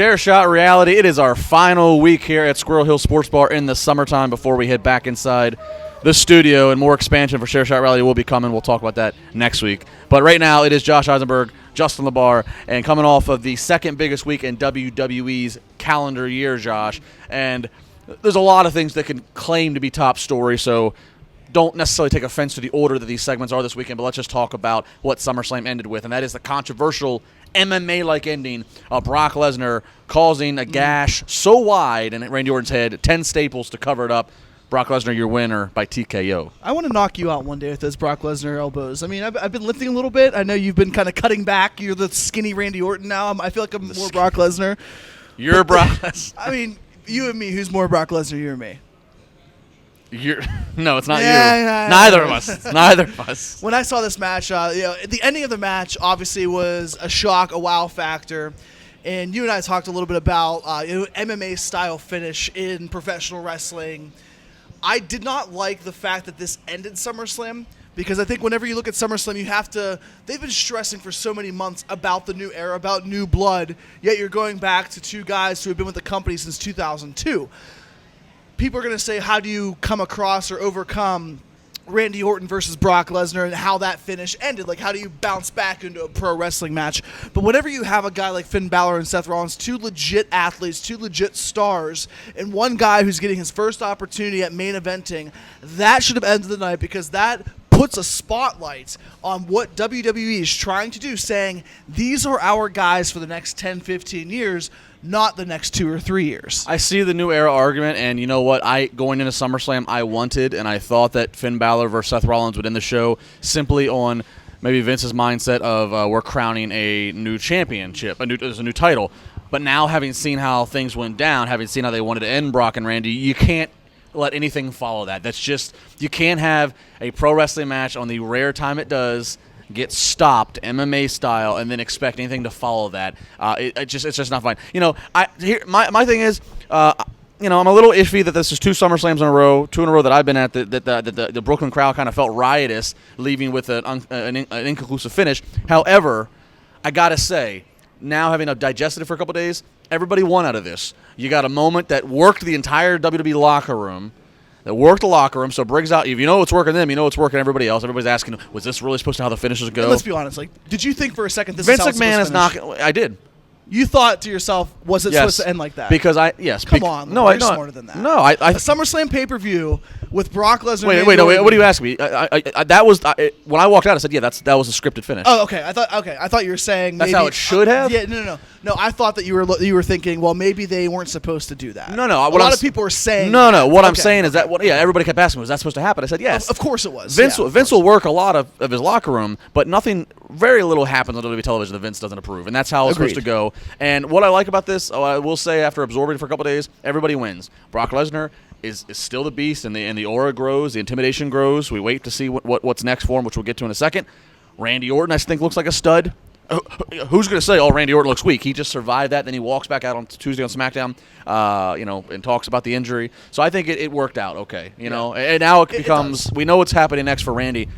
Share Shot Reality. It is our final week here at Squirrel Hill Sports Bar in the summertime before we head back inside the studio, and more expansion for Share Shot Reality will be coming. We'll talk about that next week. But right now, it is Josh Eisenberg, Justin LeBar, and coming off of the second biggest week in WWE's calendar year, Josh. And there's a lot of things that can claim to be top story, so don't necessarily take offense to the order that these segments are this weekend, but let's just talk about what SummerSlam ended with, and that is the controversial MMA-like ending of Brock Lesnar causing a gash so wide in Randy Orton's head, 10 staples to cover it up. Brock Lesnar, your winner by TKO. I want to knock you out one day with those Brock Lesnar elbows. I mean, I've been lifting a little bit. I know you've been kind of cutting back. You're the skinny Randy Orton now. I feel like I'm more Brock Lesnar. You're Brock Lesnar. I mean, you and me, who's more Brock Lesnar, you or me? No, it's not you. Yeah, Neither of us. It's neither of us. When I saw this match, the ending of the match obviously was a shock, a wow factor. And you and I talked a little bit about MMA-style finish in professional wrestling. I did not like the fact that this ended SummerSlam, because I think whenever you look at SummerSlam, you have to – they've been stressing for so many months about the new era, about new blood, yet you're going back to two guys who have been with the company since 2002. People are going to say, how do you come across or overcome Randy Orton versus Brock Lesnar and how that finish ended? Like, how do you bounce back into a pro wrestling match? But whenever you have a guy like Finn Balor and Seth Rollins, two legit athletes, two legit stars, and one guy who's getting his first opportunity at main eventing, that should have ended the night, because that puts a spotlight on what WWE is trying to do, saying these are our guys for the next 10, 15 years, not the next 2 or 3 years. I see the new era argument, and you know what? Going into SummerSlam, I wanted and I thought that Finn Balor versus Seth Rollins would end the show simply on maybe Vince's mindset of we're crowning a new championship, there's a new title. But now, having seen how things went down, having seen how they wanted to end Brock and Randy, you can't let anything follow that. That's just, you can't have a pro wrestling match on the rare time it does get stopped MMA style and then expect anything to follow that. It's just not fine. You know, my thing is, you know, I'm a little iffy that this is 2 SummerSlams in a row, 2 in a row that I've been at, that the Brooklyn crowd kind of felt riotous, leaving with an inconclusive finish. However, I gotta say, now having digested it for a couple days, everybody won out of this. You got a moment that worked the entire WWE locker room. So Briggs out. If you know it's working them, you know it's working everybody else. Everybody's asking, was this really supposed to how the finishes go? And let's be honest. Like, did you think for a second this Vince is how it's McMahon supposed to is finish? not. I did. You thought to yourself, was it supposed to end like that? Because Come on. No, you're smarter than that. No, a SummerSlam pay-per-view with Brock Lesnar. Wait. What are you asking me? That was when I walked out. I said, yeah, that was a scripted finish. Oh, okay. I thought you were saying that's maybe, how it should have. Yeah, no. I thought that you were thinking, well, maybe they weren't supposed to do that. No. A lot of people were saying. No. What I'm saying is that everybody kept asking, was that supposed to happen? I said yes. Of course it was. Vince will work a lot of his locker room, but very little happens on WWE television that Vince doesn't approve, and that's how it's supposed to go. And what I like about this, I will say, after absorbing it for a couple days, everybody wins. Brock Lesnar is still the beast, and the aura grows, the intimidation grows. We wait to see what's next for him, which we'll get to in a second. Randy Orton, I think, looks like a stud. Who's going to say, Randy Orton looks weak? He just survived that. Then he walks back out on Tuesday on SmackDown, and talks about the injury. So I think it worked out okay. And now it becomes, we know what's happening next for Randy.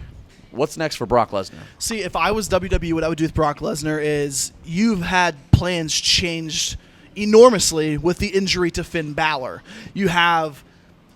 What's next for Brock Lesnar? See, if I was WWE, what I would do with Brock Lesnar is, you've had plans changed enormously with the injury to Finn Balor. You have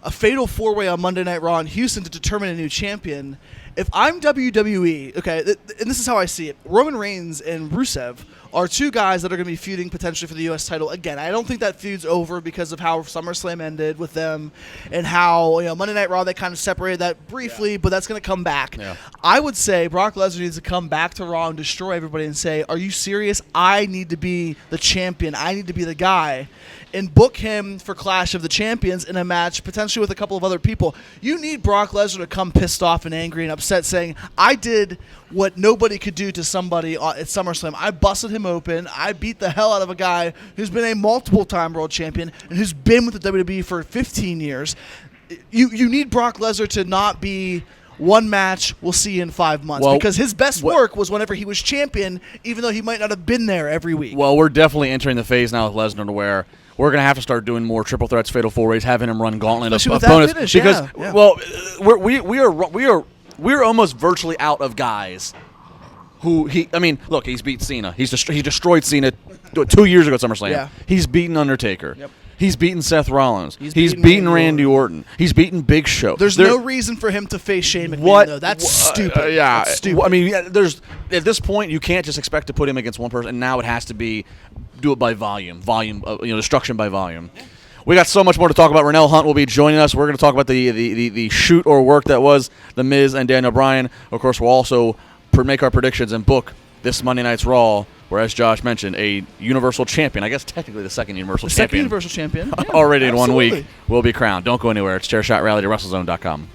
a fatal 4-way on Monday Night Raw in Houston to determine a new champion. If I'm WWE, okay, and this is how I see it, Roman Reigns and Rusev are 2 guys that are going to be feuding potentially for the U.S. title again. I don't think that feud's over because of how SummerSlam ended with them and how Monday Night Raw, they kind of separated that briefly, but that's going to come back. Yeah. I would say Brock Lesnar needs to come back to Raw and destroy everybody and say, are you serious? I need to be the champion. I need to be the guy. And book him for Clash of the Champions in a match, potentially with a couple of other people. You need Brock Lesnar to come pissed off and angry and upset, saying, I did what nobody could do to somebody at SummerSlam. I busted him open. I beat the hell out of a guy who's been a multiple-time world champion and who's been with the WWE for 15 years. You need Brock Lesnar to not be one match, we'll see you in 5 months. Because his best work was whenever he was champion, even though he might not have been there every week. Well, we're definitely entering the phase now with Lesnar to where we're going to have to start doing more triple threats, fatal 4-ways, having him run gauntlet of opponents. Finish, because, yeah. we're almost virtually out of guys Look, he's beat Cena. He destroyed Cena 2 years ago at SummerSlam. Yeah. He's beaten Undertaker. Yep. He's beaten Seth Rollins. He's beaten beaten Randy Randy Orton. He's beaten Big Show. There's no reason for him to face Shane McMahon, though. That's stupid. Yeah. That's stupid. I mean, there's at this point you can't just expect to put him against one person. And now it has to do it by volume, destruction by volume. We got so much more to talk about. Renell Hunt will be joining us. We're going to talk about the shoot or work that was The Miz and Daniel Bryan. Of course, we'll also make our predictions and book this Monday Night's Raw, where, as Josh mentioned, a Universal Champion, I guess technically the second Universal Champion. Second Universal Champion. Yeah, already in 1 absolutely. week, will be crowned. Don't go anywhere. It's ChairShot Rally to WrestleZone.com.